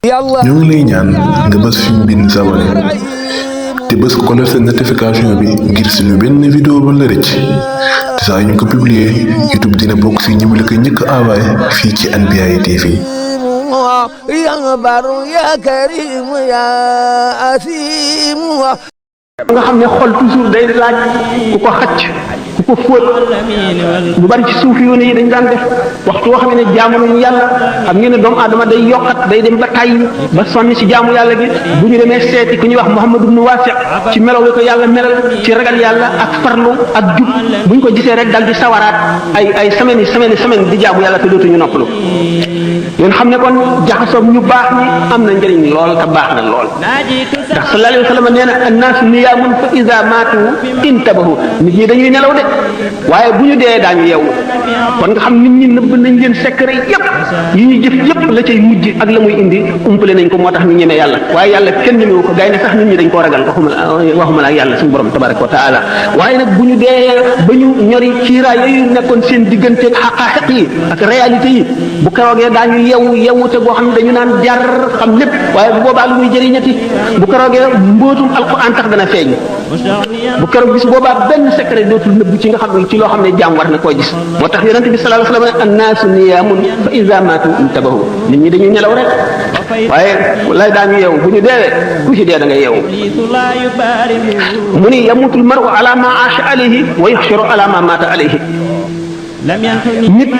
ñoo ngi lay ñaan nga bës fi ñu bind s'abonné te bës ko la seen notification bi ngir suñu benn vidéo ba la rëcc te saa ñu ko publier YouTube dina bokk si ñi mu la ko njëkk envoyé fii ci Anbiyahi TV. ya baru ya karim ya asim nga xam ne xol toujours day laaj ku ko xacc ku ko fóot lu bari ci suuf yoon yi dañ daan def waxtu woo xam ne jaamu nañu yàlla xam ngeen ne doomu aadama day yokkat day dem ba tàyyi ba sonni ci jaamu yàlla gi bu ñu demee seeti ku ñuy wax Muhammad ibn Wasi' ci melaw wi ko yàlla melal ci ragal yàlla ak farlu ak jub bu ñu ko gisee rek dal di sawaraat ay semaine di jaamu yàlla te dootuñu noppalu yéen xam ne kon jaxasoog ñu baax ñi am na njëriñ lool te baax na lool ndax sallallahu alayhi wa sallam nee na annaasu niyaamun fa iza maatu intabahu nit ñi dañuy nelaw de waaye bu ñu dee daañu yeewu kon nga xam nit ñi nëbb nañ leen secret yépp yi ñu jëf yépp la cay mujj ak la muy indi umpale nañ ko moo tax ñu ñeme yàlla waaye yàlla kenn ñemewu ko gaynde sax nit ñi dañ koo ragal waxuma la ak yàlla suñu borom tabaraka wa taala waaye nag bu ñu dee ba ñu ñori kiiraay yooyu nekkoon seen diggante ak xaqaaxiq yi ak réalité yi bu keroogee daañu yeewute boo xam ne dañu naan jar xam lépp waaye bu boobaa lu muy jëriñati bu keroogee mbóotum alquran tax dana feeñ bu keroog bis boobaa benn secret dootul nëbbu ci nga xam ne ci loo xam ne jaam war na koo gis moo tax yonent bi sallallahu alayhi wa sallam annaasu niyaamun fa iza maatu intabahu nit ñi dañuy nelaw rek waaye lay daañu yeewu bu ñu deewee ku ci dee da nga yeewu mu ni yamutul maru ala ma aasha alayhi wa yuhsharu ala ma maata alayhi nit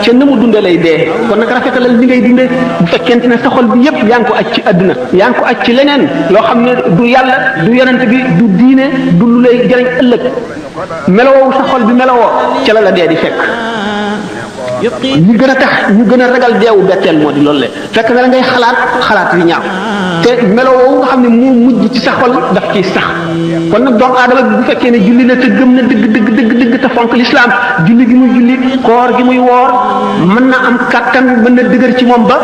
ca na mu dunde lay dee kon nag rafetalal li ngay dunde bu fekkente ne sa xol bi yépp yaa ngi ko aj ci àdduna yaa ngi ko aj ci leneen loo xam ne du yàlla du yonent bi du diine du lu lay jëriñ ëllëg melowoo sa xol bi melowoo ca la dee di fekk li gën a tax ñu gën a ragal deewu betteel moo di loolu le fekk na la ngay xalaat yu ñaaw te melowoo nga xam ne moo mujj ci sa xol daf ciy sax kon nag doomu aadama bi bu fekkee ne julli na te gëm na dëgg te fonk lislaam julli gi muy julli koor gi muy woor mën na am kattan mën na dëgër ci moom ba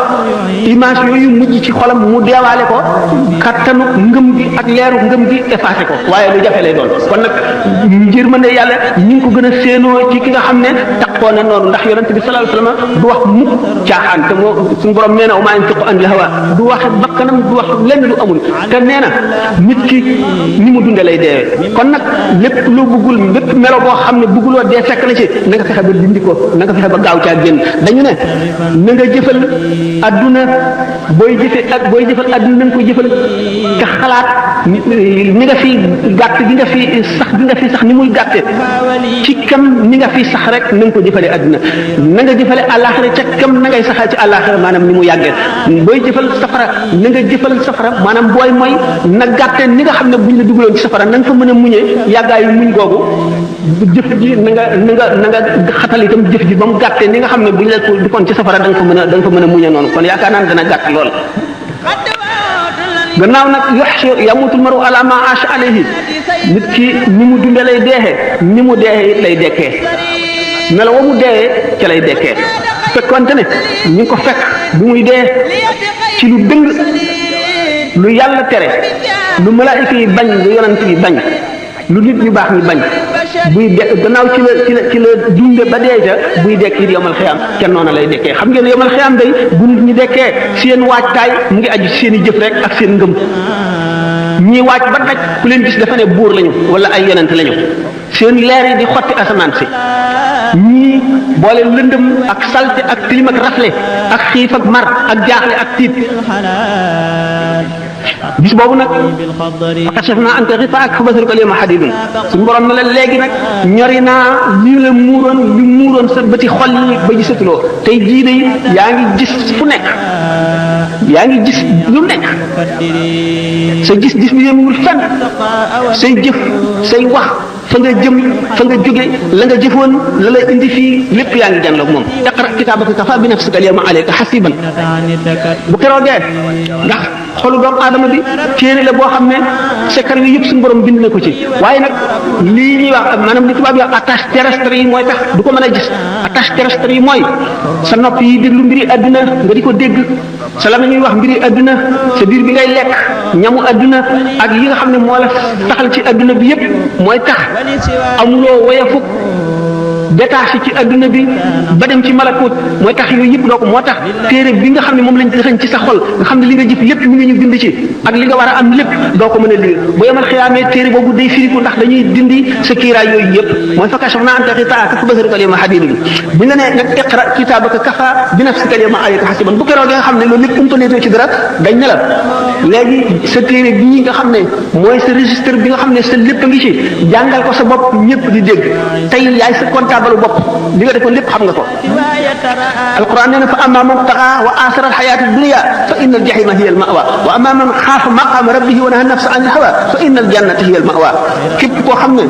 image yooyu mujj ci xolam mu deewaale ko kattanu ngëm gi ak leeru ngëm gi effacé ko waaye lu jafe lay doon kon nag njër mën ne yàlla ñi ngi ko gën a séenoo ci ki nga xam ne taxoo na noonu ndax yonent bi sallallahu alayhi wasallam du wax mukk caaxaan te moo suñu borom nee na wa maa yantiqu anil hawa du wax bakkanam du wax lenn lu amul te nee na nit ki ni mu dunde lay deewee kon nag lépp loo bëggul lépp melo boo xam ne bëgguloo dee fekk la ci na nga fexe ba dindi ko na nga fexe ba gaaw caa génn dañu ne na nga jëfal adduna booy jëfal adduna na nga ko jëfal te xalaat ni nga fi gàtt gi nga fi sax ni muy gàtte ci kam ni nga fi sax rek na nga ko jëfale adduna na nga jëfale àllaaxira ca kam na ngay saxal ci àllaaxira maanaam ni mu yàggee booy jëfal safara na nga jëfal safara maanaam booy mooy na gàtte ni nga xam ne buñ la dugaloon ci safara na nga fa mën a muñee yàggaayu muñ googu jëf ji na nga xatal itam jëf ji ba mu gàttee ni nga xam ne buñ la ko dufoon ci safara da nga fa mën a muñee noonu kon yaakaar naa ne dana gàtt lool gannaaw nag yamutul maru ala ma aasha alayhi nit ki ni mu dunde lay deexee ni mu deexee it lay dekkee melo wa mu deexee ca lay dekkee fekkonte ne ñu ngi ko fekk bu muy dee ci lu dëng lu yàlla tere lu malaayika yi bañ lu yonent yi bañ lu nit ñu baax ñi bañ buy de gannaaw ci la dunde ba dee ja buy dekk it yomal xiyaam kenn noona lay dekkee xam ngeen yomal xiyaam day bu nit ñi dekkee seen waajtaay mu ngi aju seen i jëf rek ak seen ngëm ñii waaj ba daj ku leen gis dafa ne buur lañu wala ay yonent lañu seen leer yi di xotti asamaan si ñii boole lëndëm ak salte ak tilim ak rafle ak xiif ak mar ak jaaxle ak tiit bis boobu nag kashafna anka ghitaa'ak fa basaruka al-yawma hadiidun suñu borom ne la léegi nag ñori naa lii la muuroon sa bëti xol yi ba gisatuloo tey jii de yaa ngi gis fu nekk yaa ngi gis lu nekk sa gis-gis bi yemul fenn say jëf say wax fa nga jëm fa nga jóge la nga jëfoon la la indi fii lépp yaa ngi jànloog moom iqra kitaabaka kafaa bi nafsika al-yawma alayka hasiiban bu keroogee ndax xolu doomu aadama bi téere la boo xam ne secret yi yëpp suñu borom bind na ko ci waaye nag lii ñuy wax maanaam li tubaab yi wax attache terrestre yi mooy tax du ko mën a gis attache terrestre yi mooy sa nopp yi déglu mbiri adduna nga di ko dégg sa la ñuy wax mbiri adduna sa biir bi ngay lekk ñamu adduna ak yi nga xam ne moo la taxal ci adduna bi yëpp mooy tax amuloo woyafuk détaché ci adduna bi ba dem ci malakut mooy tax yooyu yëpp doo ko moo tax téere bi nga xam ne moom lañ dëxañ ci sa xol nga xam ne li nga jëf lépp mi ngi ñu bind ci ak li nga war a am lépp doo ko mën a lire bu yemal xiyaamee téere boobu day firiku ndax dañuy dindi sa kiiraay yooyu yëpp mooy fa kashafna anka ghitaa'aka fa basaraka al-yawma hadiid bi bu ñu nee nag iqra kitaabaka kafaa bi nafsika al-yawma alayka hasiiban bu keroog nga xam ne loolu lépp umpaleetoo ci dara dañ ne la léegi sa téere bii nga xam ne mooy sa registre bi nga xam ne sa lépp a ngi ci jàngal ko sa bopp ñëpp di dégg tey yaay sa comptable bopp li nga defoon lépp xam nga ko alquran nee na fa amma man taxa wa asara alxayaata dunya fa inna aljahima hiya almawa wa amma man xaafa maqama rabbihi wa naha nafsa an alhawa fa inna aljannata hiya almawa képp koo xam ne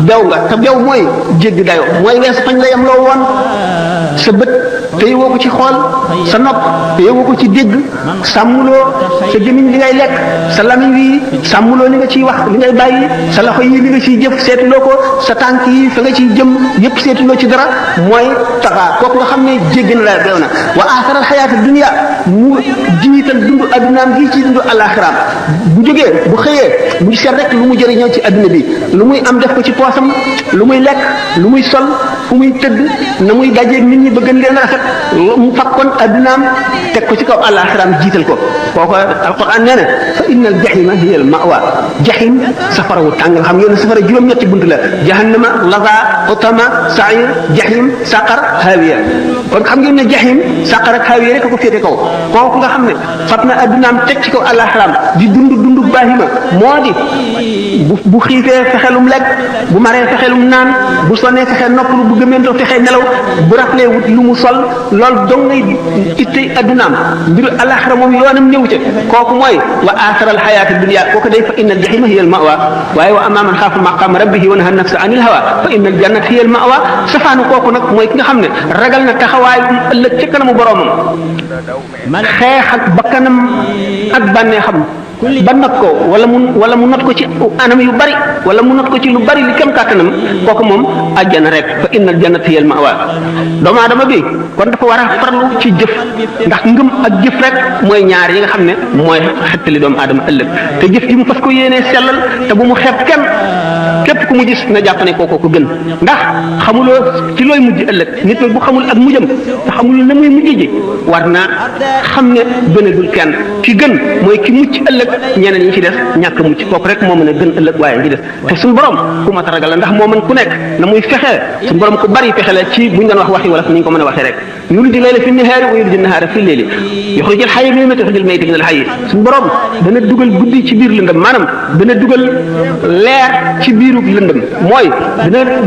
bew nga te bew mooy jéggi dayo mooy wees fañ la yem loo woon sa bët te yowoo ko ci xool sa nopp te yowoo ko ci dégg sàmmuloo sa gémmiñ li ngay lekk sa lamiñ wi sàmmuloo li nga ciy wax li ngay bàyyi sa loxo yi li nga ciy jëf seetuloo ko sa tànk yi fa nga ciy jëm yépp seetuloo ci dara mooy taxaa kooku nga xam ne jéggi na la beew na wa aaxaral xayaata dunya mu jiital dundu addunaam gi ci dundu alaxiraam bu jógee bu xëyee mu ngi seet rek lu mu jëriñoo ci adduna bi lu muy am def ko ci poosam lu muy lekk lu muy sol fu muy tëdd na muy dajeeg nit ñi ba gën leen rafet mu fakkoon addunaam teg ko ci kaw alaxiraam jiital ko kooku alquran nee na fa inna al jahima hiya al mawa jahim safara wu tàng xam ngeen ne safara juróom-ñetti bunt la jahannama laza utama sair jahim saqar hawiya kon xam ngeen ne jahim saqar ak hawiya rek ko féete kaw kooku nga xam ne fat na addunaam teg ci kaw alaxiraam di dund baahima moo di bu xiifee fexelum lekk bu maree fexelum naan bu sonnee fexe noppalu bu gëmentoo fexe nelaw bu raflee wut lu mu sol loolu dong ngay ittey addunaam mbiru alaxira moom yoonam ñëw ca kooku mooy wa aaxaral xayaati dunya kooku day fa inna al jahima hiya al mawa waaye wa amma man xaafa maqaama rabbihi wa naha nafsa anil hawa fa inna al jannata hiya al mawa safaanu kooku nag mooy ki nga xam ne ragal na taxawaayu ëllëg ca kanamu boroomam xeex ak bakkanam ak bànneexam ba not ko wala mu not ko ci anam yu bari wala mu not ko ci lu bari li kem kàttanam kooku moom àjjana rek fa innal jannata hiya al ma'wa doomu aadama bi kon dafa war a farlu ci jëf ndax ngëm ak jëf rek mooy ñaar yi nga xam ne mooy xettali doomu aadama ëllëg te jëf ji mu fas ko yéenee sellal te bu mu xeeb kenn képp ku mu gis na jàpp ne kookoo ko gën ndax xamuloo ci looy mujj ëllëg nit nag bu xamul ak mujjam te xamul na muy mujj ji war naa xam ne gënagul kenn ki gën mooy ki mucc ëllëg ñeneen ñi ci des ñàkk mucc kooku rek moo mën a gën ëllëg waaye ñi des te suñu borom ku mat a ragal la ndax moo mën ku nekk na muy fexe suñu borom ku bari fexe la ci buñ doon wax waxi wala ni ñu ko mën a waxee rek yuliju layla fi nahaari wa yuliju nahaara fi leeli yuxrijul hayya minal mayyiti wa yuxrijul mayyita minal hayyi suñu borom dana dugal guddi ci biir lëndëm maanaam dana dugal leer ci biiru lëndëm mooy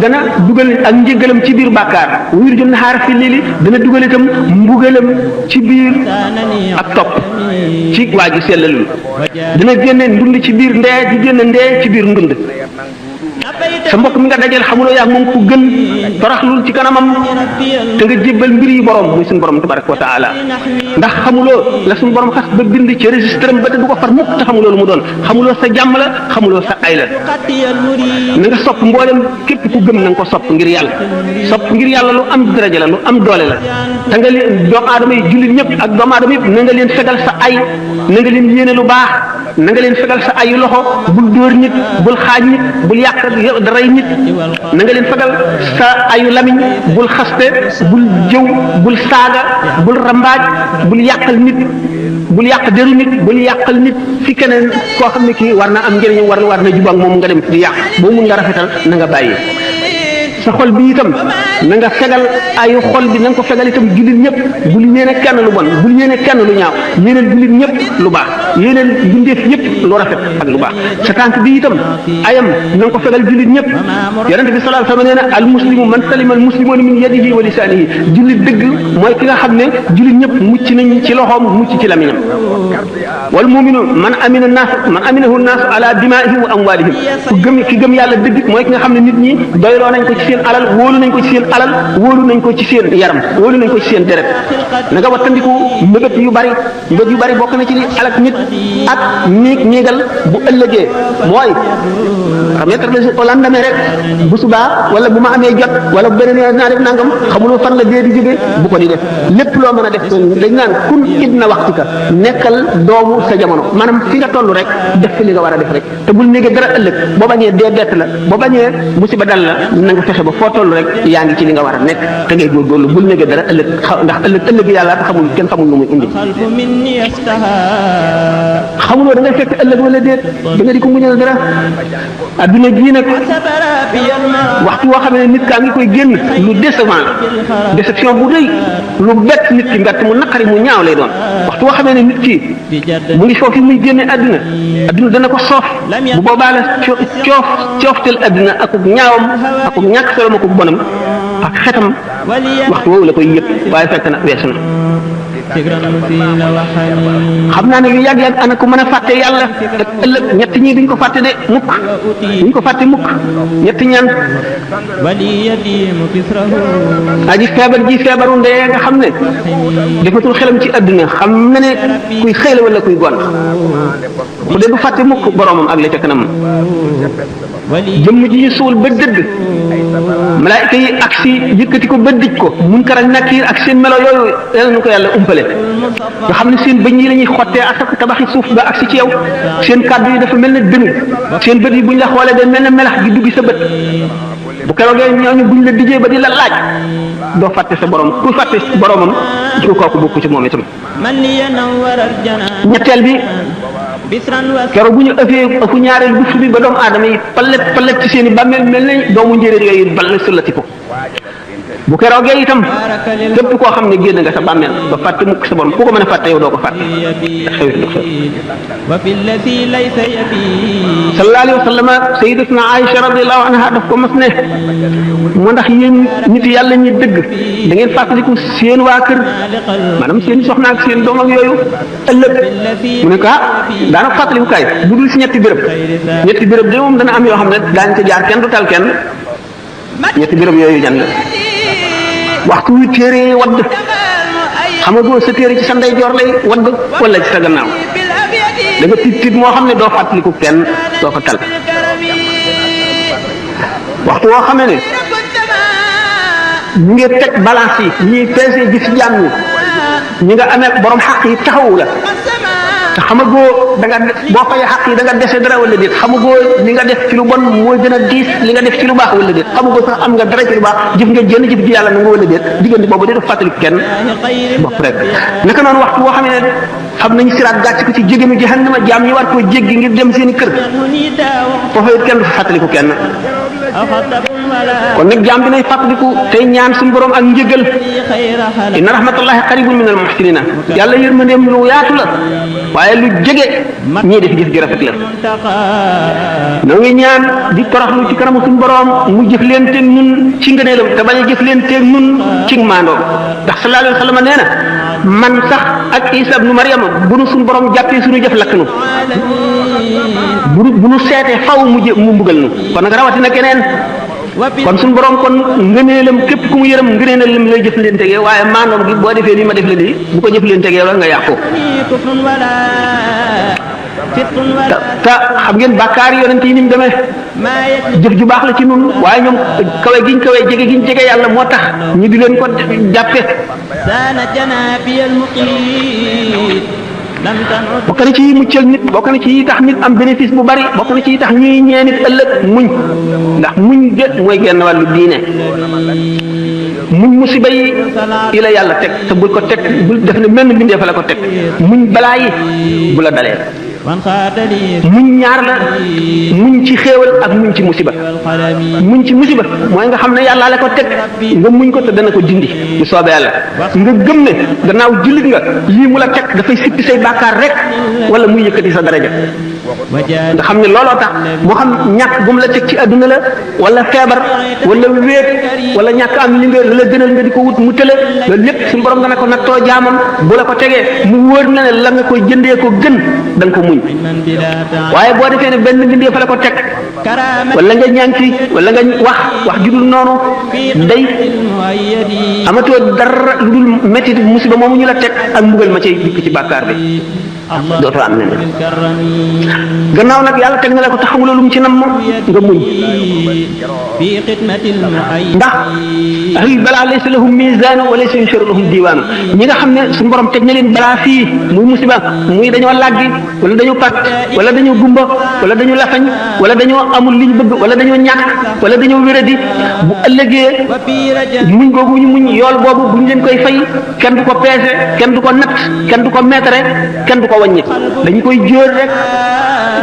dana dugal ak njëgalam ci biir bàkkaar wa yuliju nahaara fi leeli dana dugal itam mbugalam ci biir ak topp ci waa ji sellalul dina génne ndund ci biir ndee di génne ndee ci biir ndund sa mbokk mi nga dajal xamuloo yaa moom ku gën toroxlul ci kanamam te nga jébbal mbir yi borom muy suñu borom tabaraka wa taala ndax xamuloo la suñu borom xas ba bind ci registre ba te du ko far mukk te xamuloo lu mu doon xamuloo sa jàmm la xamuloo sa ay la na nga sopp mboolem képp ku gëm na nga ko sopp ngir yàlla sopp ngir yàlla lu am daraja la lu am doole la te nga leen doomu aadama yi jullit ñëpp ak doomu aadama yëpp na nga leen fegal sa ay na nga leen yéene lu baax na nga leen fegal sa ayu loxo bul dóor nit bul xaaj nit bul yàq daray nit na nga leen fegal sa ayu lamiñ bul xaste bul jëw bul saaga bul rambaaj bul yàqal nit bul yàq deru nit bul yàqal nit fi keneen koo xam ne kii war na am njëriñ war na jubak moom nga dem di yàq boo mun nga rafetal na nga bàyyi sa xol bi itam na nga fegal ayu xol bi na nga ko fegal itam jullit ñëpp bul yéene kenn lu bon bul yéene kenn lu ñaaw yéeneel jullit ñëpp lu baax yéeneel bindeef ñëpp lu rafet ak lu baax sa tànk bi itam ayam na nga ko fegal jullit ñëpp yonente bi sallallahu alayhi wa sallam nee na al muslimu man salima al muslimuna min yadihi wa lisanihi jullit dëgg mooy ki nga xam ne jullit ñëpp mucc nañ ci loxoom mucc ci lamiñam wal muminu man aminahu naas ala dimaihim wa amwalihim ku gëm ki gëm yàlla dëgg mooy ki nga xam ne nit ñi doyloo nañ ko ci seen alal wóolu nañ ko ci seen alal wóolu nañ ko ci seen yaram wóolu nañ ko ci seen deret na nga wattandiku mbëbët yu bari bokk na ci li alak nit ak néegal bu ëllëgee mooy xam ne tax au lendemain rek bu subaa wala bu ma amee jot wala bu beneen yoon naa def nangam xamuloo fan la dee di jóge bu ko di def lépp loo mën a def dañ naan kun ibna waxtika nekkal doomu sa jamono maanaam fi nga toll rek def fi li nga war a def rek te bul néegee dara ëllëg boo bañee dee bett la boo bañee musiba dal la na nga fexe ba foo toll rek yaa ngi ci li nga war a nekk te ngay góorgóorlu bul nekk dara ëllëg ndax ëllëg yàlla xamul kenn xamul lu muy indi xamuloo da ngay fekk ëllëg wala déet da nga di ko muñal dara adduna ji nag waxtu woo xam ne nit kaa ngi koy génn lu décevant déception bu rëy lu bett nit ki mbett mu naqari mu ñaaw lay doon waxtu woo xam ne nit ki mu ngi foofu muy génne adduna dana ko soof bu boobaa la cooftel adduna akub ñaawam akub ñàkk solom akub bonam ak xetam waxtu woowu la koy yëpp waaye fekk na weesu na xam naa ne lu yàgg-yàgg ana ko mën a fàtte yàlla te ëllëg ñett ñii duñ ko fàtte de mukk duñ ko fàtte mukk ñetti ñaan aji feebar ji feebaru ndee nga xam ne defatul xelam ci àdduna xam na ne kuy xëy la wala kuy gont bu dee du fàtte mukk boromam ak la ca kanam jëmm ji ñu suul ba dëdd malaayika yi ak si yëkkati ko ba dij ko Munkar ak Nakiir ak seen melo yooyu yal na ko yàlla umpale nga xam ne seen bëñ yi la ñuy xottee ak tabaxi suuf ba ak si ci yow seen kàddu yi dafa mel ne dënnu seen bët yi buñ la xoolee day mel ne melax gi duggi sa bët bu keroogee ñooñu buñ la dijee ba di la laaj doo fàtte sa borom kuy fàtte boromam ci kooku bokku ci moom itam ñetteel bi keroog bu ñu ëfu ñaareel bu bi ba doomu aadama yi palet ci seen i bàmmeel mel ne doomu njéeréer yooyu bal sëllati ko bu keroogee itam képp koo xam ne génn nga sa bàmmeel ba fàtte mukk sa borom ku ko mën a fàtte yow doo ko fàtte sallallahu alayhi wa sallam sayyidatuna Aïcha radiyallahu anha daf ko mas ne moo ndax yéen nit yàlla ñi dëgg da ngeen fàttaliku seen waa kër maanaam seen soxna ak seen doom ak yooyu ëllëg mu ne ko daana fàttaliku kaay bu dul si ñetti béréb de moom dana am yoo xam ne daañu ca jaar kenn du tal kenn ñetti béréb yooyu jan la waxtu wi téere wadd xam nga boo sa téere ci sa ndeyjoor lay wadd wala ci sa gannaaw da nga tiit moo xam ne doo fàttaliku kenn doo ko tal waxtu woo xam ne ñu ngi teg balance yi ñuy peese ji ci jaam ñi nga amee borom xaq yi taxawu la te xamagoo da nga boo fayee xaq yi da nga dese dara wala déet xamagoo li nga def ci lu bon mooy gën a diis li nga def ci lu baax wala déet xamagoo sax am nga dara ci lu baax jëf nga jënd jëf ji yàlla na nga wala déet diggante boobu de def fàttali kenn bopp rek naka noonu waxtu boo xam ne xam nañu siraat gàcc ko ci jégenu jahannama jaam ñi war koo jéggi ngir dem seen i kër foofu it kenn du fa fàttaliku kenn kon nag jaam bi nay fàttaliku tey ñaan suñu borom ak njëgal inna rahmatullahi qaribun minal muhsinina yàlla yërmandeem lu yaatu la waaye lu jege ñii def jëf ji rafet la noo ngi ñaan di toroxlu ci kanamu suñu borom mu jëf leen te nun ci ngëneelam te bañ a jëf leen te nun ci maandoom ndax sallallahu alayhi wa sallam nee na man sax ak Isa ibnu Maryama bu nu suñu borom jàppee suñu jëf lakk nu bu nu seetee faw mu mbugal nu kon nag rawatina keneen kon suñu borom kon ngëneelam képp ku mu yërëm ngëneelam lay jëf leen tegee waaye maandoom gi boo defee lii ma def la lii bu ko jëf leen tegee wala nga yàqu te xam ngeen bàkkaar yonent yi ni mu demee jëf ju baax la ci nun waaye ñoom kawe giñ jege yàlla moo tax ñu di leen ko jàppe bokk na ci yi muccal nit bokk na ci yi tax nit am bénéfice bu bari bokk na ci yi tax ñuy ñee nit ëllëg muñ ndax muñ de mooy genn wàllu diine muñ musiba yi la yàlla teg te bul ko teg bul def ne menn bindee fa la ko teg muñ balaa yi bu la dalee muñ ñaar la muñ ci xéewal ak muñ ci musiba mooy nga xam ne yàlla la ko teg nga muñ ko te dana ko dindi bu soobee yàlla nga gëm ne gannaaw jullit nga lii mu la teg dafay sippi say bàkkaar rek wala muy yëkkati sa daraja nga xam ne looloo tax moo xam ñàkk bu mu la teg ci adduna la wala feebar wala wéet wala ñàkk am li nga la gënal nga di ko wut mu tële loolu lépp suñu borom nga ne ko nattoo jaamam bu la ko tegee mu wóor na ne la nga koy jëndee ko gën da nga ko muñ waaye boo defee ne benn bindee fa la ko teg wala nga ñànki wala nga wax ju dul noonu day amatoo dara lu dul métti musiba moomu ñu la teg ak mbugal ma cay dikk ci bàkkaar bi dootoo am leneen gannaaw nag yàlla teg na la ko te xamuloo lu mu ci nam nga muñ ndax ay balaa laysa lahum mizaanu wa laysa yunsharu lahum diwaanu ñi nga xam ne suñu borom teg na leen balaa fii muy musiba muy dañoo làggi wala dañoo pat wala dañoo gumba wala dañoo lafañ wala dañoo amul li ñu bëgg wala dañoo ñàkk wala dañoo wéradi bu ëllëgee muñ googu ñu muñ yool boobu bu ñu leen koy fay kenn du ko peese kenn du ko natt kenn du ko meetare kenn du ko wàññi dañu koy jóor rek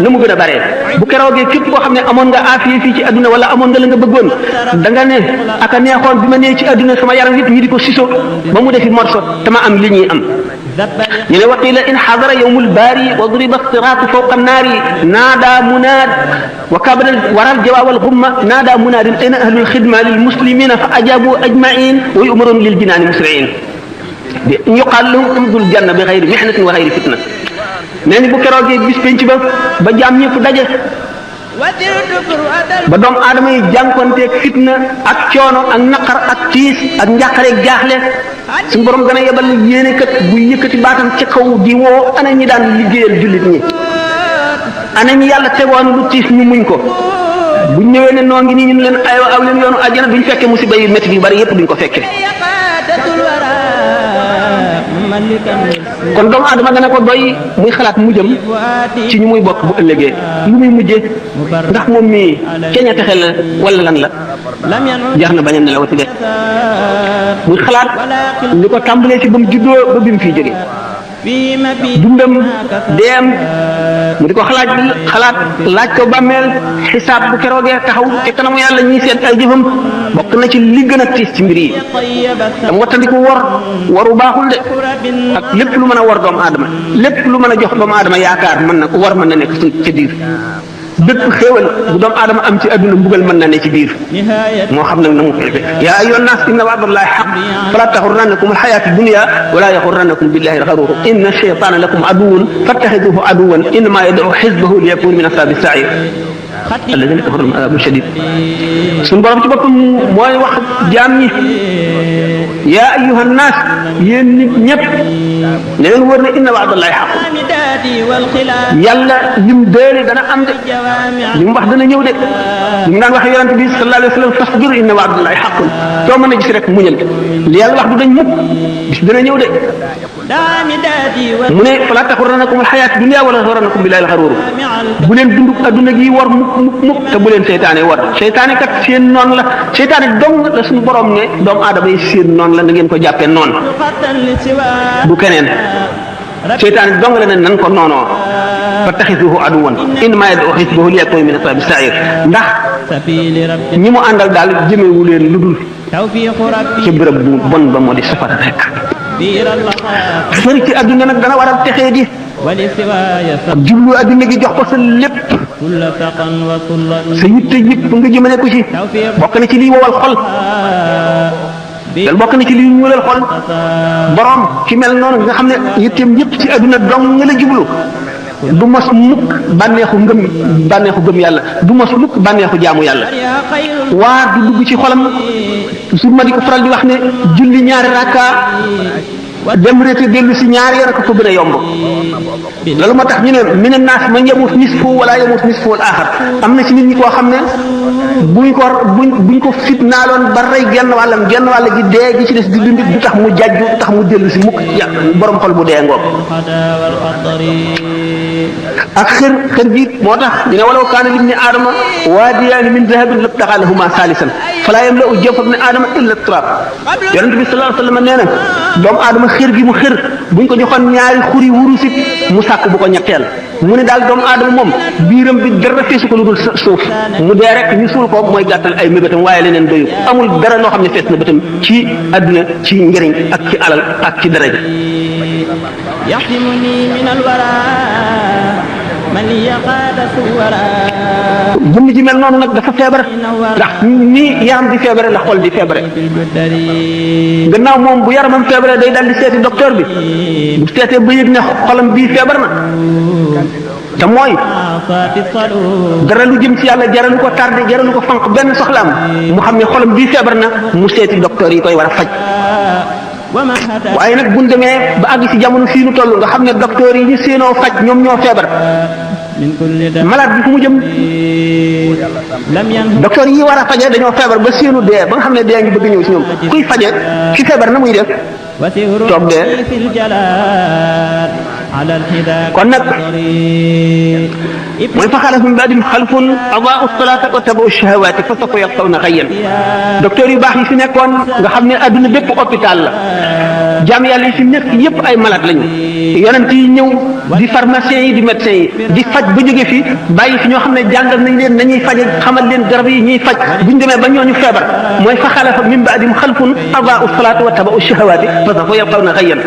na mu gën a bare bu keroogee képp koo xam ne amoon nga aafiya fii ci adduna wala amoon nga la nga bëggoon da nga ne aka neexoon bi ma nee ci adduna sama yaram yëpp ñu di ko siso ba mu defi morso te ma am li ñuy am ñu ne waqila in xadara yowmul baari wa duriba siraatu fawqa naari naada munaad wa kabara waral jawaawal xumma naada munaadin ayna ahlul xidma lil muslimina fa ajabu ajmain wa yumaroon lil jinaani musriin bi yuqaal lahum umdul janna bi xayri mihnatin wa xayri fitna nee ni bu keroogee bis penc ba jaam ñëpp daje ba doomu aadama yi jànkonteeg fitna ak coono ak naqar ak tiis ak njàqareeg jaaxle suñu borom gën a yebal yéene kat buy yëkkati baatam ca kaw di woo ana ñi daan liggéeyal jullit ñi ana ñi yàlla tegoon lu tiis ñu muñ ko buñ ñëwee ne noo ngi nii ñu leen aywa aw leen yoonu àjjana duñ fekkee musiba yu métti yu bari yëpp duñ ko fekkee kon doomu aadama dana ko doy muy xalaat mujjam ci ñu muy bokk bu ëllëgee lu muy mujjee ndax moom mii keña texe la wala lan la jar na bañ a nelawati de muy xalaat li ko tàmbalee ci ba mu juddoo ba bi mu fiy jóge dundam deem mu di ko xalaat laaj ko bàmmeel xisaab bu keroogee taxaw ci kanamu yàlla ñuy seet ay jëfam bokk na ci li gën a tiis ci mbir yi dam wattandiku waru baaxul de ak lépp lu mën a war doomu aadama lépp lu mën a jox doomu aadama yaakaar mën na war mën na nekk ci biir bépp xéewal bu doomu aadama am ci adduna mbugal mën na ne ci biir moo xam nag na mu fexe yaa ayyuhan naas inna wa'dallahi haqq fala taxurrannakum alxayaatu dunya wala yaxurrannakum billahi alxaruur inna shaytaana lakum aduwwun fattaxiduhu aduwwan innamaa yad'u xisbahu liyakunu min ashaabi sa'iir alladina kafaru lahum adaabun shadiid suñu borom ci boppam mooy wax jaam ñi yaa ayyuhan naas yéen nit ñëpp ne leen wër ne inna wa'dallahi haqq yàlla lim déele dana am de li mu wax dana ñëw de li mu daan wax yonent bi sallallahu alayhi wa sallam fasbir inna wa'dallahi haqqun soo mën a gis rek muñal li yàlla wax du dañ mukk bis dana ñëw de mu ne fala taxurrannakum alxayaatu dunya wala yaxurrannakum billahi alxaruur bu leen dund adduna gi war mukk te bu leen seytaane war seytaane kat seen noon la seytaane dong la suñu borom ne doomu aadama yi seen noon la na ngeen ko jàppee noon du keneen seytaane dong la ne nan ko noonoo fattaxisuhu aduwan innamaa yad'u xisbahu liyakunu min ashaabi sa'iir ndax ñi mu àndal daal jëmewu leen lu dul ci bërëb bu bon ba moo di safara rek sori ci adduna nag dana waral texee di ak jublu adduna gi jox ko sa lépp sa yitte yëpp nga jëmale ko ci bokk na ci liy wowal xol dal bokk na ci liy ñuulal xol borom ci mel noonu nga xam ne yitteem yëpp ci adduna dong nga la jublu du mos mukk bànneexu gëm yàlla du mos mukk bànneexu jaamu yàlla waar du dugg ci xolam su ma di ko faral di wax ne julli ñaari rakka dem réete dellu si ñaari yoon ko gën a yomb loolu moo tax ñu ne mina naas man yamut nisfu wala yamut nisfu al axar am na ci nit ñi koo xam ne buñ ko fitnaaloon ba rey genn wàll gi dee gi ci des di dund du tax mu jàjju du tax mu dellu si mukk borom xol bu dee ngoog ak xër gi moo tax ñu ne walaw kaana libni aadama waadiyaani min dahabin labtagaa lahumaa saalisan falaa yamla'u jawfa ibni aadama illa turaab yonent bi sallallahu alayhi wa sallam nee na doomu aadama xër gi mu xër buñ ko joxoon ñaari xuri wurusit mu sàkk bu ko ñetteel mu ne daal doomu aadama moom biiram bi dara feesu ko lu dul suuf mu dee rek ñu suul ko mooy gàttal ay mébétam waaye leneen doyu amul dara loo xam ne fees na bëtam ci àdduna ci njëriñ ak ci alal ak ci daraja jëmm ji mel noonu nag dafa feebar ndax ni yaram di feebare la xol di feebare gannaaw moom bu yaramam feebare day dal di seeti docteur bi bu seetee ba yëg ne xolam bii feebar na te mooy dara lu jëm ci yàlla jaralu ko tardé jaralu ko fanq benn soxlaam mu xam ne xolam bii feebar na mu seeti docteur yi koy war a faj waaye nag buñ demee ba àgg ci jamono fii nu toll nga xam ne docteur yi ñu séenoo faj ñoom ñoo feebar malade bi fu mu jëm docteur yi war a faje dañoo feebar ba séenu dee ba nga xam ne dee ngi bëgg ñëw ci ñoom kuy faje ki feebar na muy def toog dee kon nag mooy fa xalafa min ba'dihim xalfun adaa'u salaata wa tabaa'u shahawaati fa sawfa yalqawna ghayyan docteur yu baax yi fi nekkoon nga xam ne adduna bépp hôpital la jaam yàlla yi fi nekk yépp ay malade lañu yonent yi ñëw di pharmaciens yi di médecins yi di faj ba jóge fi bàyyi fi ñoo xam ne jàngal nañ leen nañuy faje xamal leen garab yi ñuy faj buñ demee ba ñooñu feebar mooy fa xalafa min ba'dihim xalfun adaa'u salaata wa tabaa'u shahawaati fa sawfa yalqawna ghayyan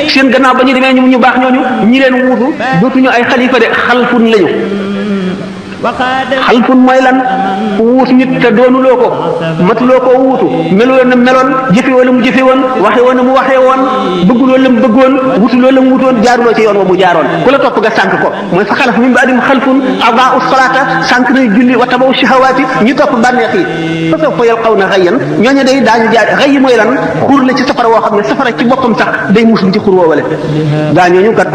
seen gannaaw ba ñu demee ñu baax ñooñu ñi leen wuutu dootuñu ay xalifa de xalfun lañu xalfun mooy lan wuutu nit te doonuloo ko matuloo ko wuutu meloo na meloon jëfe wala mu jëfe woon waxe woon na mu waxee woon bëgguloo la mu bëggoon wutuloo la mu wutoon jaaruloo ci yoon wa mu jaaroon ku la topp nga sànq ko mooy fa xalaf min ba'dihim xalfun adaa'u salaata sànq nañ julli wa tabaw shahawaati ñu topp bànneex yi fa sawfa yalqawna ghayyan ñooñu day daañu jaar xëy mooy lan xur la ci safara woo xam ne safara ci boppam sax day muslu ci xur woowale gaa ñooñu kat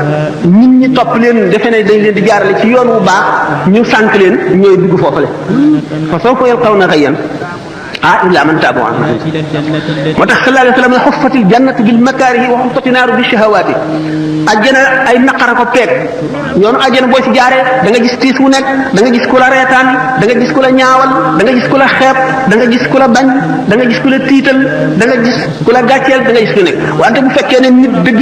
nit ñi topp leen defe ne dañ leen di jaarale ci yoon wu baax ñu sànq leen ñooy dugg foofale fa sawfa yalqawna ghayyan illa man taaba wa amana moo tax sallallahu alayhi wa sallam xuffatil jannatu bil makaarihi wa xuffati naaru bi shahawaati ajjana ay naqara ko peeg yoonu ajjana boo ci jaaree da nga gis tiis wu nekk da nga gis ku la reetaan da nga gis ku la ñaawal da nga gis ku la xeeb da nga gis ku la bañ da nga gis ku la tiital da nga gis ku la gàcceel da nga gis ku nekk wante bu fekkee ne nit dëgg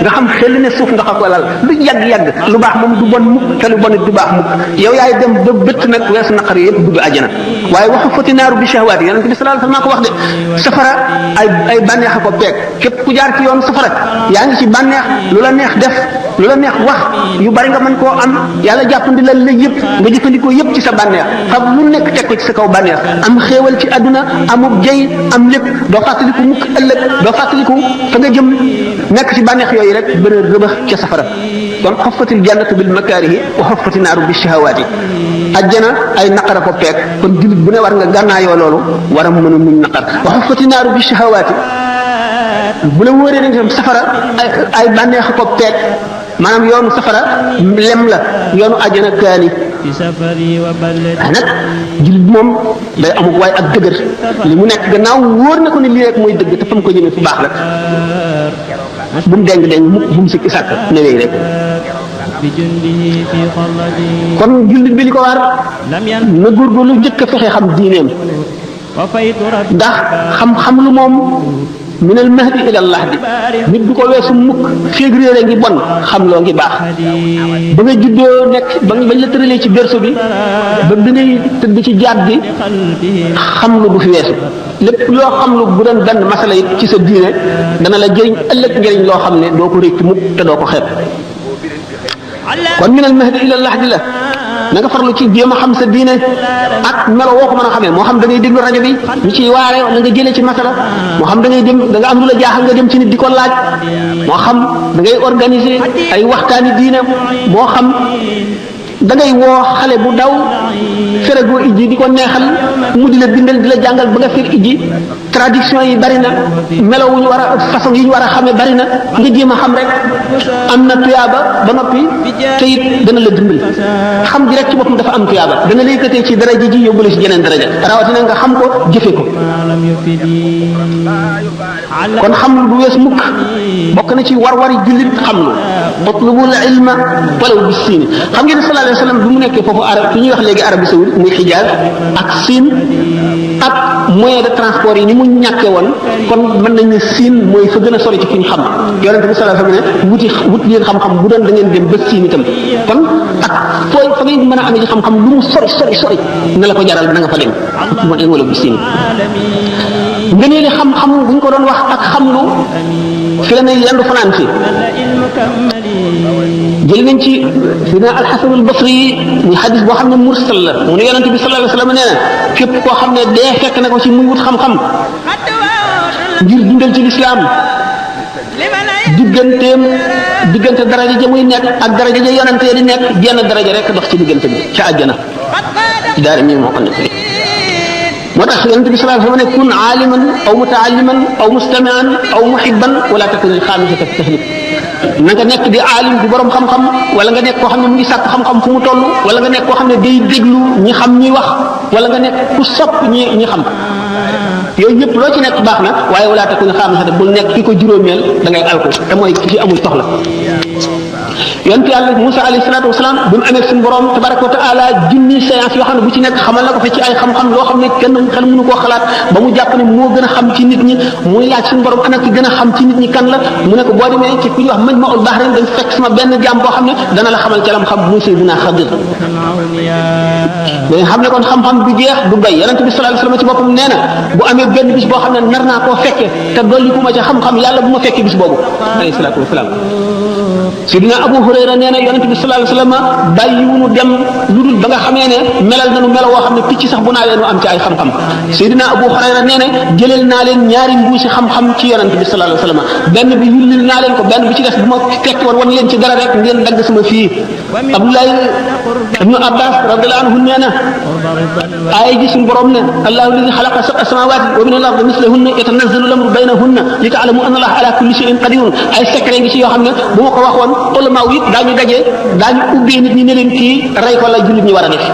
nga xam xel ne suuf nga xam ko lal lu yàgg-yàgg lu baax moom du bon mukk te lu bon it du baax mukk yow yaay dem ba bëtt nag weesu naqar yëpp dugg ajjana waaye wa xuffati naaru bi shahawaati yonent bi sallallahu alayhi wa sallam ko wax de safara ay bànneex a ko peeg képp ku jaar ci yoon safara yaa ngi ci bànneex lu la neex def lu la neex wax yu bari nga mën koo am yàlla jàppandi la yëpp nga jëfandikoo yëpp ci sa bànneex xam lu nekk teg ko ci sa kaw bànneex am xéewal ci àdduna amub jëy am lépp doo fàttaliku mukk ëllëg doo fàttaliku fa nga jëm nekk ci bànneex yooyu rek bën a rëbax ca safara kon xuffatil jannatu bil makaarihi wa xuffati naaru bi shahawaati ajjana ay naqara ko peeg kon jullit bu ne war nga gànnaayoo loolu war a mën a muñ naqar wa xuffati naaru bi shahawaati bu la wóoree ne tam safara ay bànneex ko peeg maanaam yoonu safara lem la yoonu ajjana kaani nag jullit moom day amuk waaye ak dëgër li mu nekk gannaaw wóor na ko ne lii rek mooy dëgg te fa mu ko jëmee fu baax la bu mu deng mukk bu mu sikki sàkk newee rek kon jullit bi li ko war na góorgóorlu njëkk a fexe xam diineem ndax xam-xam lu moom minal mahdi ilal lahdi nit du ko weesu mukk féeg réere ngi bon xam loo ngi baax ba nga juddoo nekk bañ la tëralee ci berceau bi ba bi ngay tëdd ci jaat bi xam lu du fi weesu lépp loo xam lu bu doon benn masala it ci sa diine dana la jëriñ ëllëg njëriñ loo xam ne doo ko réccu mukk te doo ko xeeb kon minal mahdi ilal lahdi la na nga farlu ci jéem a xam sa diine ak melo woo ko mën a xamee moo xam da ngay déglu rajo bi ñu ciy waare na nga jëlee ci masala moo xam da ngay dem da nga am lu la jaaxal nga dem ci nit di ko laaj moo xam da ngay organiser ay waxtaani diine moo xam da ngay woo xale bu daw feragoo ijji di ko neexal mu di la bindal di la jàngal ba nga fer ijji traduction yi bari na melo wu ñu war a façon yi ñu war a xamee bari na nga jéem a xam rek am na tuyaaba ba noppi te it dana la dimbali xam gi rek ci boppam dafa am tuyaaba dana la yëkkatee ci daraja ji yóbbu la ci jeneen daraja rawatina nga xam ko jëfe ko kon xam lu du wees mukk bokk na ci war-wari jullit xam lu utlubul ilma walaw bis siin xam ngeen sallallahu alayhi wa sallam bi mu nekkee foofu arab fi ñuy wax léegi Arabie Saoudite muy Xijaaz ak Siin ak moyen de transport yi ni mu ñàkkee woon kon mën nañ ne Siin mooy fa gën a sori ci fi ñu xam yonent bi sallallahu alayhi wa sallam ne wut leen xam-xam bu doon da ngeen dem ba Siin itam kon ak fooy fa ngeen mën a amee ci xam-xam lu mu sori na la ko jaral na nga fa dem utlubul ilma walaw bis siin ngëneeli xam-xam bu ñu ko doon wax ak xam lu fi la ne yendu fanaan fi jël nañ ci dina alxasan albasri muy xadis boo xam ne mursal la mu ne yonente bi sallallahu alayhi wa sallam nee na képp koo xam ne dee fekk na ko ci muy wut xam-xam ngir dundal ci lislaam diggante daraja ja muy nekk ak daraja ja yonente di nekk jenn daraja rek dox ci diggante bi ca àjjana ci daara mi moo ko nekk moo tax yonent bi sallallahu alayhi wa sallam ne kun aaliman aw mutaalliman aw mustamian aw muhibban wala takun al xaamisata fi tahlib na nga nekk di aalim di borom xam-xam wala nga nekk koo xam ne mu ngi sàkk xam-xam fu mu toll wala nga nekk koo xam ne day déglu ñi xam ñuy wax wala nga nekk ku sopp ñi xam yooyu ñëpp loo ci nekk baax na waaye wala takun xaamisata bul nekk ki ko juróomeel da ngay alko te mooy ki ci amul soxla yonent yàlla Musa alayhi salaatu wasalaam bi mu amee suñu borom tabaraka wa taala junni séance yoo xam ne bu ci nekk xamal na ko fa ci ay xam-xam loo xam ne kenn xel mënu koo xalaat ba mu jàpp ne moo gën a xam ci nit ñi muy laaj suñu borom ana ki gën a xam ci nit ñi kan la mu ne ko boo demee ci ku ñuy wax Majma'ul Bahrayn dañ fekk sama benn jaam boo xam ne dana la xamal ca lam xam muy Seydina Xadir dañ xam ne kon xam-xam du jeex du doy yonent bi sallallahu alayhi wasallam ci boppam nee na bu amee benn bis boo xam ne nar naa koo fekke te dolli ku ma ca xam-xam yàlla bu ma fekkee bis boobu alayhi salaatu wasalaam Sidina Abu Hurayra nee na yonent bi sallallahu alayhi wasallam bàyyiwunu dem lu dul ba nga xamee ne melal nañu melo woo xam ne picc sax bu naawee nu am ci ay xam-xam Sidina Abu Hurayra nee na jëleel naa leen ñaari mbuusi xam-xam ci yonent bi sallallahu alayhi wasallam benn bi yullil naa leen ko benn bi ci des bu ma tekki woon wan leen ci dara rek ngeen dagg sama fii Abdullahi ibnu Abbas radiyallahu anhu nee na aaya ji suñu borom ne allahu alladi xalaqa sab'a samawati wa min al-ardi mislahunna yatanazzalu al-amru baynahunna li ta'lamu anna allaha ala kulli shay'in qadirun ay secret ngi ci yoo xam ne bu ma ko waxoon ulama yi daañu daje daañu ubbee nit ñi ne leen kii rey ko la jullit ñi war a def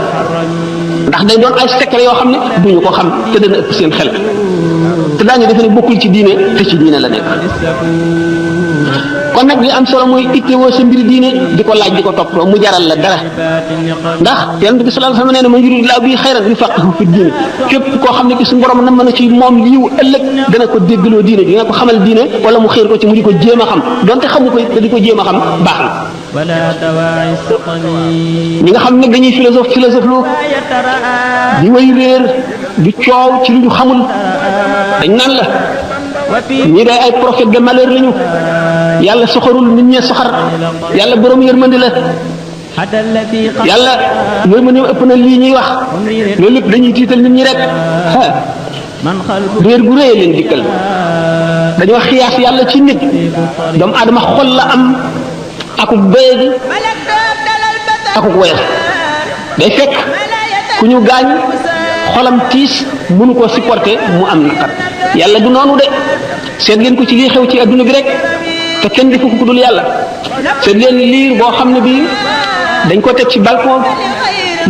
ndax day doon ay secret yoo xam ne duñu ko xam te dana ëpp seen xel te daañu defe ne bokkul ci diine te ci diine la nekk kon nag li am solo mooy ittewoo sa mbiri diine di ko laaj di ko toppatoo mu jaral la dara ndax yonent bi sallallahu alayhi wasallam nee na man yuridillahu bihi xayran yufaqihu fi diine képp koo xam ne ki suñu borom na mën a ci moom liiw ëllëg dana ko déggloo diine dina ko xamal diine wala mu xéer ko ci mu di ko jéem a xam donte xamu ko te di ko jéem a xam baax na ñi nga xam ne dañuy philosophe lu di way réer di coow ci lu ñu xamul dañ naan la ñii day ay prophète de malheur lañu yàlla soxorul nit ñee soxar yàlla borom yërmandi la yàlla yërmandi ëpp na lii ñuy wax loolu lépp dañuy tiital nit ñi rek réer gu rëy leen dikkal dañoo xiyaas yàlla ci nit doomu aadama xol la am akuk béye gi akuk woyof day fekk ku ñu gaañ xolam tiis mënu koo supporter mu am naqar yàlla du noonu de seet leen ko ci lii xew ci adduna bi rek te kenn defu ko ku dul yàlla seet leen liir boo xam ne bii dañ ko teg ci balcon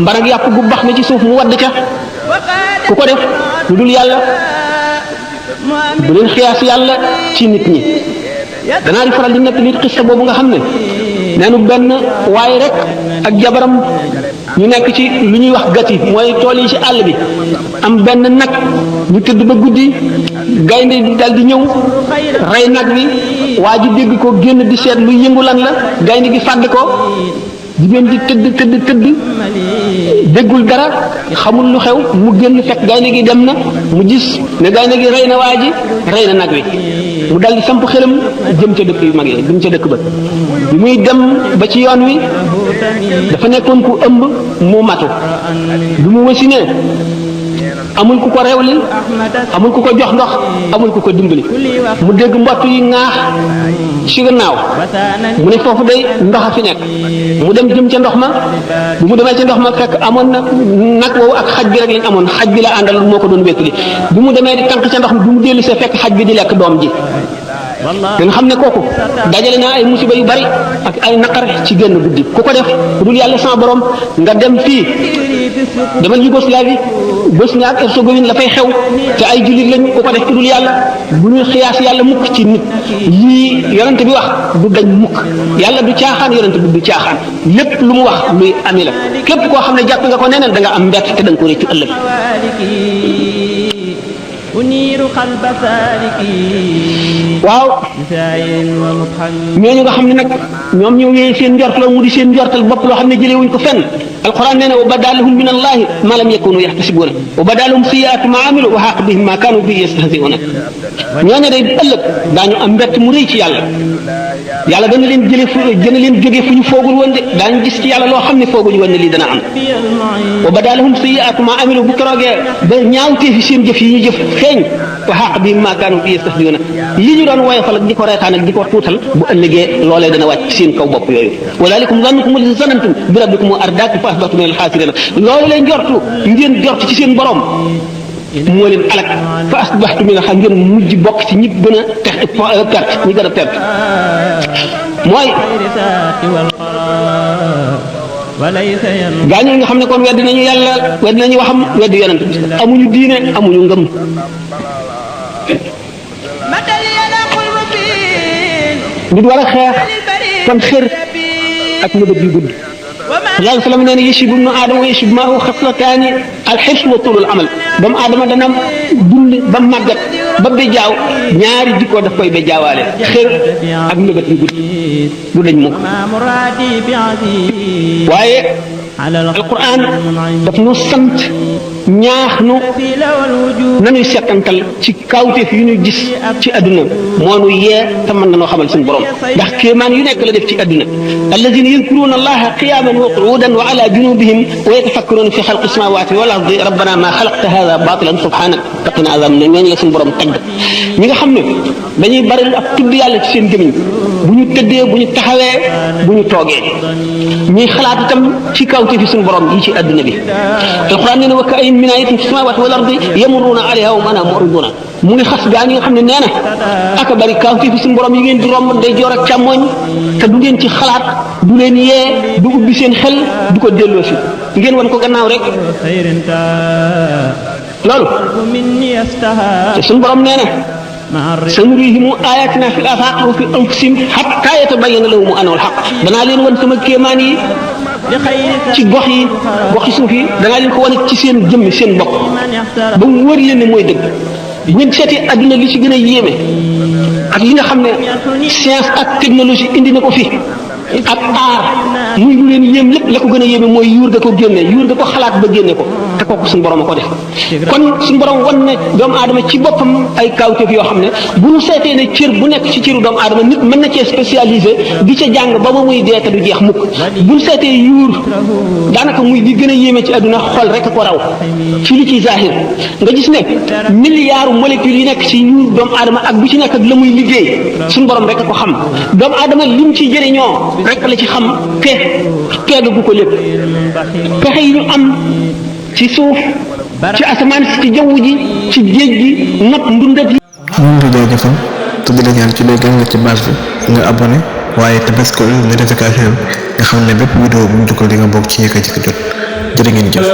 mbarag yàpp gu bax na ci suuf mu wadd ca ku ko def lu dul yàlla bu leen xiyaas yàlla ci nit ñi danaa di faral di nekk nit xista boobu nga xam ne neenu benn waaye rek ak jabaram ñu nekk ci lu ñuy wax gati mooy tool yi ci àll bi am benn nag ñu tëdd ba guddi gaynde di dal di ñëw rey nag wi waa ji dégg ko génn di seet lu yëngu lan la gaynde gi fàdd ko jigéen di tëdd déggul dara xamul lu xew mu génn fekk gaynde gi dem na mu gis ne gaynde gi rey na waa ji rey na nag wi mu dal di samp xelam jëm ca dëkk yu mag yi jëm ca dëkk ba bi muy dem ba ci yoon wi dafa nekkoon ku ëmb mu matu bi mu wasinee amul ku ko rewli amul ku ko jox ndox amul ku ko dimbali mu dégg mbott yi ŋaax ci gannaaw mu ne foofu day ndox a fi nekk mu dem jëm ca ndox ma bu mu demee ca ndox ma fekk amoon na nag woowu ak xaj bi rek lañ amoon xaj bi la àndal moo ko doon wékkali bi mu demee di tànk ca ndox mi bi mu dellu see fekk xaj bi di lekk doom ji da nga xam ne kooku dajale naa ay musiba yu bari ak ay naqar ci génn guddi ku ko def ku dul yàlla sama borom nga dem fii demal Yougoslavie Bosnie ak Herzégovine la fay xew te ay jullit lañ ku ko def ku dul yàlla bu ñuy xiyaas yàlla mukk ci nit lii yonent bi wax du dañ mukk yàlla du caaxaan yonent bi du caaxaan lépp lu mu wax luy ami la képp koo xam ne jàpp nga ko neneen da nga am mbett te da nga ko réccu ëllëg waaw ñooñu nga xam ne nag ñoom ñoo wéyee seen njortal mu di seen njortal bopp loo xam ne jëlee wuñ ko fenn alquran nee na wa badalahum min allahi ma lam yakunu yaxtasibuna wa badalahum siyaatu ma amilu wa xaq bihim ma kaanu bihi yastahziuna ñooñu day ëllëg daañu am mbett mu rëy ci yàlla yàlla dana leen dana leen jógee fu ñu foogul woon de daañu gis ci yàlla loo xam ne fooguñu woon ne lii dana am wa badalahum siyaatu ma amilu bu keroogee ba ñaawtee fi seen jëf yi ñu jëf feeñ wa xaq bihim ma kaanu bihi yastahziuna li ñu doon woyofal ak di ko reetaan ak di ko tuutal bu ëllëgee loolee dana wàcc seen kaw bopp yooyu wa dalikum zannukum alladi zanantum bi rabbikum ardaakum fa asbahtum min alxaasirina loolu lay njortu ngeen jort ci seen borom moo leen alak fa asbaxtu min xam ngeen mujj bokk ci ñi gën a perte ñi gën a perte mooy gaañu nga xam ne kon weddi nañu yàlla weddi nañu waxam weddi yonent amuñu diine amuñu ngëm nit war a xeex kon xër ak mëbët yu gudd sallallahu alayhi wa sallam nee na yashibu ibnu aadama wa yashibu maahu xaslataani alxirs wa tulul amal doomu aadama dana dund ba màggat ba bejaaw ñaari jikkoo daf koy bejaawaale xër ak mëbët yu gudd du dañ mukk waaye alquran daf nu sant ñaax nu nanuy settantal ci kawteef yu ñu gis ci àdduna moo nu yee te mën na noo xamal suñu borom ndax kéemaan yu nekk la def ci àdduna alladina yadkuruna allaha qiyaman wa qu'udan wa ala junubihim wa yatafakkaruna fi xalqi samawati wal ardi rabbana ma xalaqta hada batilan subhanak faqina azab ne ñooñu la suñu borom tagg ñi nga xam ne dañuy bari ak tudd yàlla ci seen gémmiñ bu ñu tëddee bu ñu taxawee bu ñu toogee ñuy xalaat itam ci kawteef yi suñu borom yi ci àdduna bi alquran nee na wa ka'ayyin min ayatin fi samawati wal ardi yamurruna alayha wa hum anha mu'riduna mu ngi xas gaa ñi nga xam ne nee na aka bari kawteef yi suñu borom yi ngeen di romb day joor ak càmmoñ te du ngeen ci xalaat du leen yee du ubbi seen xel du ko delloo si ngeen wan ko gannaaw rek loolu te suñu borom nee na sanurihim ayatina fil afaq wa fi anfusihim hatta yatabayyana lahum annahu al-haqq danaa leen wan sama kéemaan yi ci goxi suuf yi danaa leen ko wane ci seen jëmmi seen bopp ba mu wër leen ne mooy dëgg bu ngeen seetee adduna li ci gën a yéeme ak li nga xam ne science ak technologie indi na ko fi ak aar muy lu leen yéem lépp la ko gën a yéeme mooy yuur ga ko génne yuur ga ko xalaat ba génne ko te kooku suñu borom a ko def kon suñu borom wan ne doomu aadama ci boppam ay kawteef yoo xam ne bu ñu seetee ne cër bu nekk ci cëru doomu aadama nit mën na cee spécialisé di ca jàng ba muy dee te du jeex mukk bu ñu seetee yuur daanaka muy di gën a yéeme ci àdduna xol rek ko raw ci li ci zahir nga gis ne milliards molécules yi nekk ci yuur doomu aadama ak bu ci nekk ak la muy liggéey suñu borom rek ko xam doomu aadama lim ci jëriñoo rek la ci xam peegagu ko lépp pexe yi ñu am ci suuf ci asamaan si ci jaww ji ci géej gi not ndundat yi moom di jaajëfal te di la ñaan ci léegi nga ci base bi nga abonné waaye te bés ko notification nga xam ne bépp vidéo bu ñu dugal di nga bokk ci ñi ko jot jërë ngeen jëf